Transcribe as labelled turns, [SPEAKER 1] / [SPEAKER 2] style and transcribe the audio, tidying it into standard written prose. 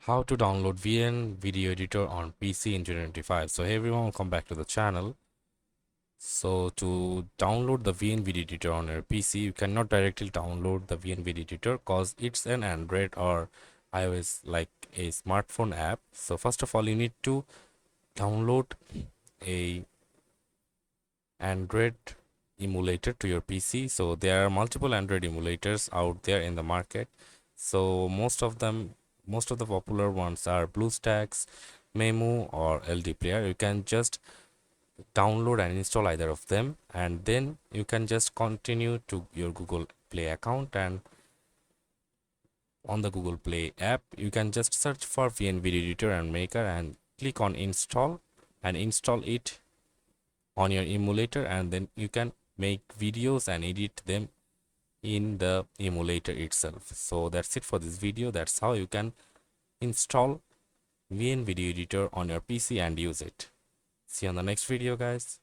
[SPEAKER 1] How to download VN video editor on PC in 2025. So hey everyone, welcome back to the channel. So to download the VN video editor on your PC, you cannot directly download the VN video editor because it's an Android or iOS like a smartphone app. So first of all, you need to download a Android emulator to your PC. So there are multiple Android emulators out there in the market. So most of the popular ones are BlueStacks, Memu, or LD Player. You can just download and install either of them, and then you can just continue to your Google Play account, and on the Google Play app you can just search for VN Video Editor and Maker and click on install and install it on your emulator, and then you can make videos and edit them in the emulator itself. So that's it for this video. That's how you can install VN Video Editor on your PC and use it. See you on the next video, guys.